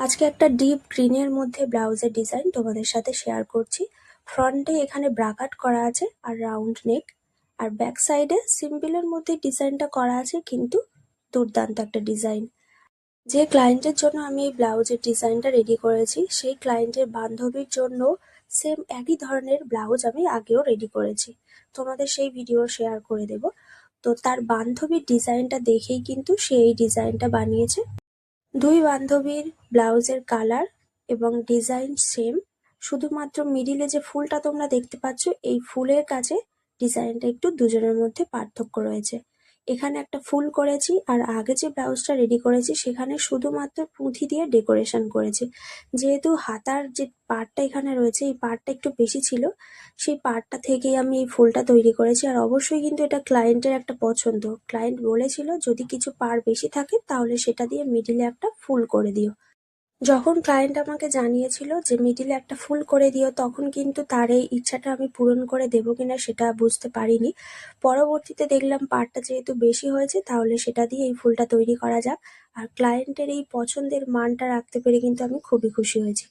আজকে একটা ডিপ গ্রিনের মধ্যে ব্লাউজের ডিজাইন তোমাদের সাথে শেয়ার করছি। ফ্রন্টে এখানে ব্রাকাট করা আছে আর রাউন্ড নেক, আর ব্যাক সাইডে সিম্পলের মধ্যে ডিজাইনটা করা আছে, কিন্তু দুর্দান্ত একটা ডিজাইন। যে ক্লায়েন্টের জন্য আমি এই ব্লাউজের ডিজাইনটা রেডি করেছি, সেই ক্লায়েন্টের বান্ধবীর জন্য সেম একই ধরনের ব্লাউজ আমি আগেও রেডি করেছি, তোমাদের সেই ভিডিও শেয়ার করে দেব। তো তার বান্ধবীর ডিজাইনটা দেখেই কিন্তু সে এই ডিজাইনটা বানিয়েছে। দুই বান্ধবীর ব্লাউজের কালার এবং ডিজাইন সেম, শুধুমাত্র মিডিলে যে ফুলটা তোমরা দেখতে পাচ্ছ, এই ফুলের কাছে ডিজাইনটা একটু দুজনের মধ্যে পার্থক্য রয়েছে। এখানে একটা ফুল করেছি, আর আগে যে ব্লাউজটা রেডি করেছি সেখানে শুধুমাত্র পুঁথি দিয়ে ডেকোরেশন করেছি। যেহেতু হাতার যে পার্টটা এখানে রয়েছে, এই পার্টটা একটু বেশি ছিল, সেই পার্টটা থেকেই আমি এই ফুলটা তৈরি করেছি। আর অবশ্যই কিন্তু এটা ক্লায়েন্টের একটা পছন্দ। ক্লায়েন্ট বলেছিল যদি কিছু পার বেশি থাকে তাহলে সেটা দিয়ে মিডিলে একটা ফুল করে দিও। যখন ক্লায়েন্ট আমাকে জানিয়েছিল যে মিডিলে একটা ফুল করে দিও, তখন কিন্তু তার এই ইচ্ছাটা আমি পূরণ করে দেবো কিনা সেটা বুঝতে পারিনি। পরবর্তীতে দেখলাম পার্টটা যেহেতু বেশি হয়েছে, তাহলে সেটা দিয়ে এই ফুলটা তৈরি করা যাক। আর ক্লায়েন্টের এই পছন্দের মানটা রাখতে পেরে কিন্তু আমি খুবই খুশি হয়েছি।